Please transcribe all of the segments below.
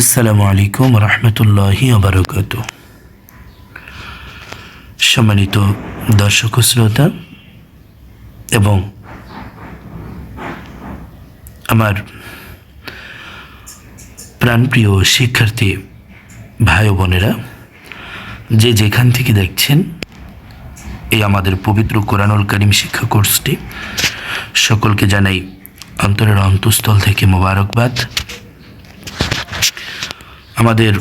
আসসালামু আলাইকুম রহমতুল্লাহি ওয়া সম্মানিত দর্শক শ্রোতা এবং আমার প্রাণপ্রিয় শিক্ষার্থী ভাই বোনেরা, যে যেখান থেকে দেখছেন এই আমাদের পবিত্র কোরআনুল কারীম শিক্ষা কোর্সটি, সকলকে জানাই অন্তরের অন্তঃস্থল থেকে মোবারকবাদ। আমাদের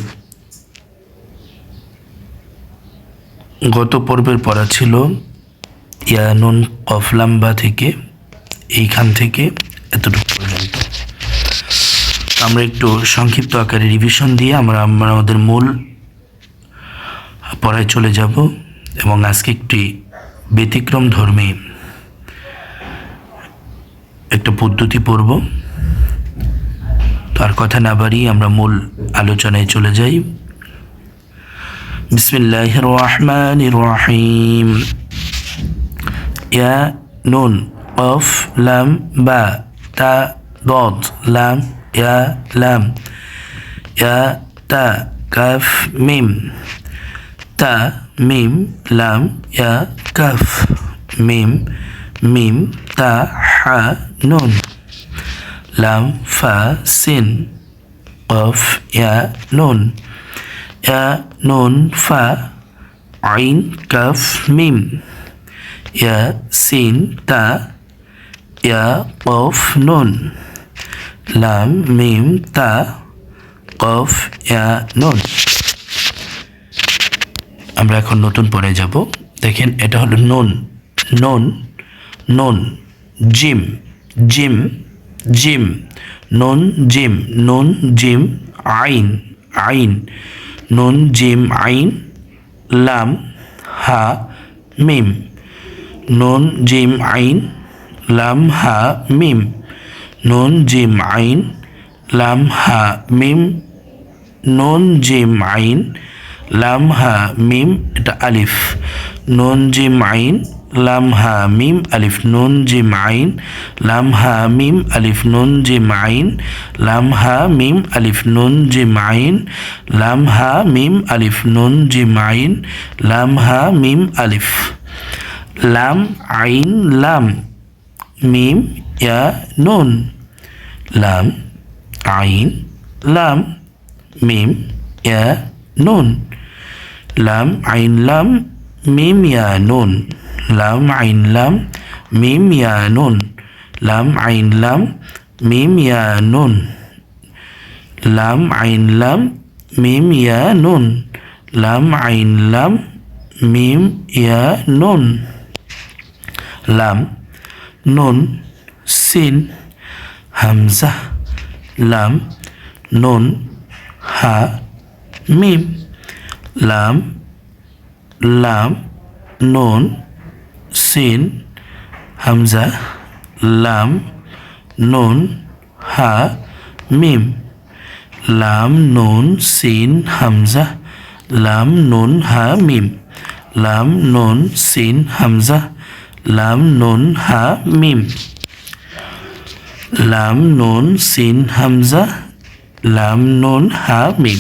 গত পর্বের পড়া ছিল ইয়া নুন কফ লাম্বা থেকে এইখান থেকে এতটুকু পর্যন্ত। আমরা একটু সংক্ষিপ্ত আকারে রিভিশন দিয়ে আমরা আমাদের মূল পড়ায় চলে যাব এবং আজকে একটি ব্যতিক্রম ধর্মী একটা পদ্ধতি পড়ব। তার কথা না বাড়িয়ে আমরা মূল আলোচনায় চলে যাই। বিসমিল্লাহির রহমানির রহিম। ইয়া নুন কফ লাম বা তা দদ লাম ইয়া লাম ইয়া তা কাফ মিম তা মিম লাম ইয়া কাফ মিম মিম তা হা নুন লাম ফা সিন কফ ইয়া নুন ফা আইন কাফ মিম ইয়া সিন তা ইয়া কফ নুন লাম মিম তা কফ ইয়া নুন। আমরা এখন নতুন পড়ে যাব। দেখেন, এটা হলো নুন, নুন, নুন, জিম, জিম, জিম, নুন জিম, নুন জিম, আইন, আইন, নুন জিম আইন, লাম হা মিম, নুন জিম আইন, লাম হা মিম, নুন জিম আইন, লাম হা মিম, নুন জিম আইন, লাম হা মিম, এটা আলিফ, নুন জিম আইন, লাম হা মিম আলিফ, নুন জিম আইন, লাম হা মিম আলিফ, নুন জিম আইন, লাম হা মিম আলিফ, নুন জিম আইন, লাম হা মিম আলিফ, নুন জিম আইন, লাম হা মিম আলিফ, লাম আইন লাম মিম ইয়া নুন, লাম আইন লাম মিম ইয়া নুন, লাম আইন লাম মিম ইয়া নুন, লাম আইন লাম মিম ইয়া নুন, লাম আইন লাম মিম ইয়া নুন, লাম আইন লাম মিম ইয়া নুন, লাম আইন লাম মিম ইয়া নুন, লাম নুন সিন হামজা লাম নুন হা মিম, লাম লাম নুন সিন হামজা লাম নুন হা মিম, লাম নুন সিন হামজা লাম নুন হা মিম, লাম নুন সিন হামজা লাম নুন হা মিম, লাম নুন সিন হামজা লাম নুন হা মিম,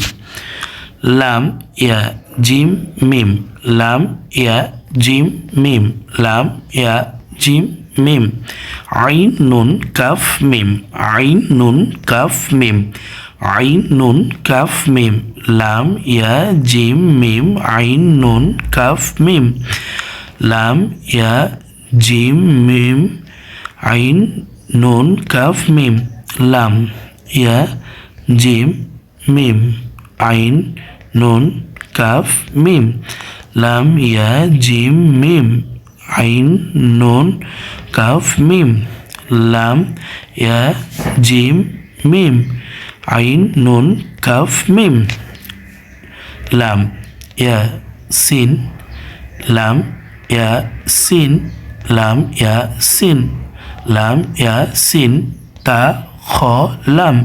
লাম ইয়া জিম মিম, লাম ইয়া জিম মিম, লাম ইয়া জিম মিম, আইন নুন কাফ মিম, আইন নুন কাফ মিম, আইন নুন কাফ মিম, লাম ইয়া জিম মিম, আইন নুন কাফ মিম, লাম ইয়া জিম মিম, আইন নুন কাফ মিম, লাম ইয়া জিম মিম, আইন নুন কাফ মিম, লাম ইয়া জিম মিম, আইন নুন কাফ মিম, লাম ইয়া জিম মিম, আইন নুন কাফ মিম, লাম ইয়া সিন, লাম ইয়া সিন, লাম ইয়া সিন, লাম ইয়া সিন, তা খ লাম,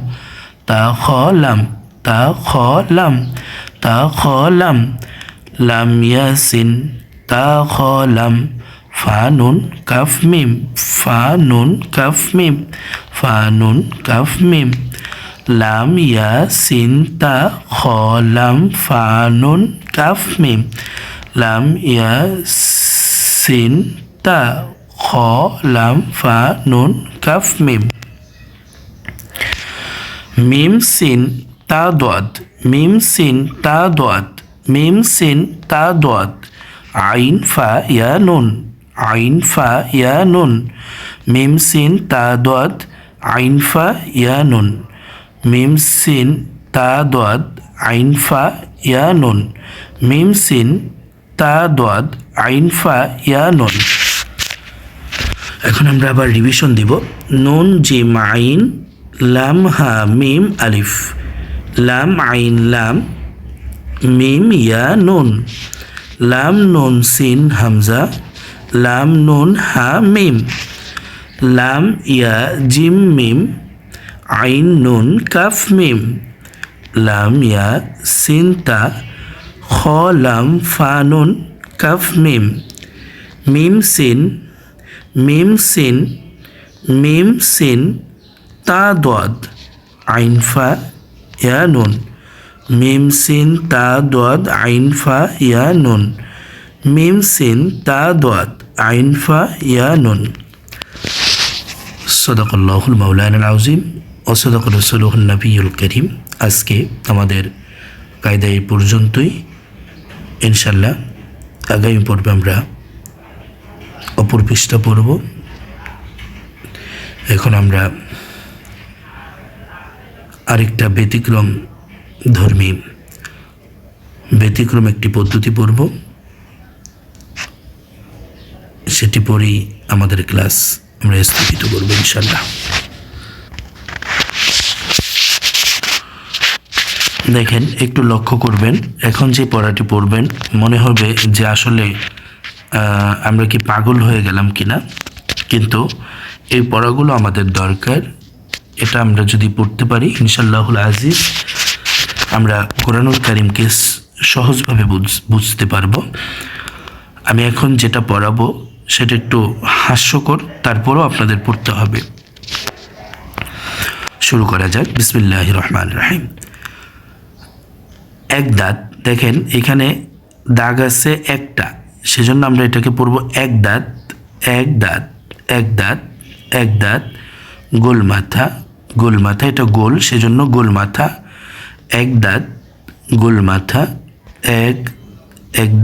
তা খ লাম, তা খ লাম, তা খ লাম, লাম ইয়া সিন, তা খ লাম, ফা নুন কাফ মিম, ফা নুন কাফ মিম, ফা নুন কাফ মিম, লাম ইয়া সিন তা খ লাম ফা নুন কাফ মিম লাম ইয়া সিন তা খ লাম ফা নুন কাফ মিম মিম সিন তা দোয়াদ মিম সিন তা দোয়াদ মিম সিন তা দোয়াদ আইন ফা ইয়া নুন আইন ফা ইয়া নুন মিম সিন তা দোয়াদ আইন ফা ইয়া নুন মিম সিন তা দোয়াদ আইন ফা ইয়া নুন মিম সিন তা দোয়াদ আইন ফা ইয়া নুন। এখন আমরা আবার রিভিশন দিব। নুন জিম আইন লাম হা মিম আলিফ লাম আইন লাম মিম ইয়া নুন লাম নুন সিন হামজা লাম নুন হা মিম লাম ইয়া জিম মিম আইন নুন কাফ মিম লাম ইয়া সিন তা খ লাম ফা নুন কাফ মিম মিম সিন মিম সিন মিম সিন তা দোয়াদ আইন ফা ইয়া নুন মিম সিন তা দোয়াদ আইন ফা ইয়া নুন মিম সিন তা দোয়াদ আইন ফা ইয়া নুন। সাদাকাল্লাহুল মাওলানা আল-আযীম ও সাদাকা রাসূলুহুন নবিয়্যুল কারীম। আজকে আমাদের কায়দা এই পর্যন্তই। ইনশাআল্লাহ আগামী পর্বে আমরা অপর পৃষ্ঠা পড়ব। এখন আমরা আরেকটা ব্যতিক্রম একটি পদ্ধতি পড়ব, সেটি পড়েই আমাদের ক্লাস আমরা স্থগিত করব ইনশাআল্লাহ। দেখেন, একটু লক্ষ্য করবেন, এখন যে পড়াটি পড়বেন মনে হবে যে আসলে আমরা কি পাগল হয়ে গেলাম কিনা, কিন্তু এই পড়াগুলো আমাদের দরকার। এটা আমরা যদি পড়তে পারি ইনশাআল্লাহুল আজিজ আমরা কোরআনুল কারীমকে সহজভাবে বুঝতে পারবো। আমি এখন যেটা পড়াবো সেটা একটু হাস্যকর, তারপরও আপনাদের পড়তে হবে। শুরু করা যাক। বিসমিল্লাহির রহমানির রহিম। এক দাঁত, দেখেন এখানে দাগ আছে একটা, সেজন্য আমরা এটাকে পড়বো এক দাঁত এক দাঁত এক দাঁত এক দাঁত গোল মাথা গোল মাথা, এটা গোল সেজন্য গোল মাথা এক দাঁত গোল মাথা এক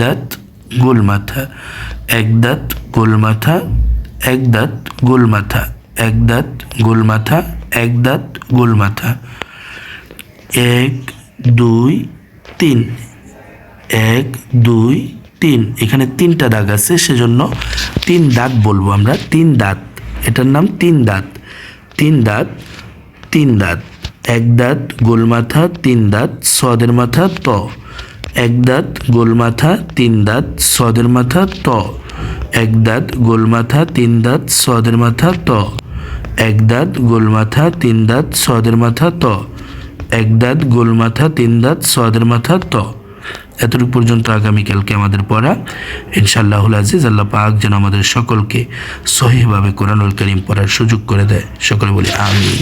দাঁত গোল মাথা এক দাঁত গোল মাথা এক দাঁত গোল মাথা এক দাঁত গোল মাথা এক দাঁত গোল মাথা 1 2 3 1 2 3। এখানে 3টা দাগ আছে সেজন্য 3 দাঁত বলবো আমরা। 3 দাঁত, এটার নাম 3 দাঁত। 3 দাঁত 3 দাঁত এক দাঁত গোল মাথা 3 দাঁত সদের মাথা ত এক দাঁত গোল মাথা 3 দাঁত সদের মাথা ত এক দাঁত গোল মাথা 3 দাঁত সদের মাথা ত এক দাঁত গোল মাথা 3 দাঁত সদের মাথা ত এক দাঁত গোল মাথা 3 দাঁত সদের মাথা ত। এতটুকু পর্যন্ত আগামীকালকে আমাদের পড়া ইনশাআল্লাহুল আজিজ। আল্লাহ পাক যেন আমাদের সকলকে সহিভাবে কোরআনুল কারীম পড়ার সুযোগ করে দেয়। সকলে বলি আমিন।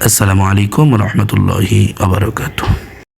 আসসালামু আলাইকুম ওয়া রাহমাতুল্লাহি ওয়া বারাকাতুহু।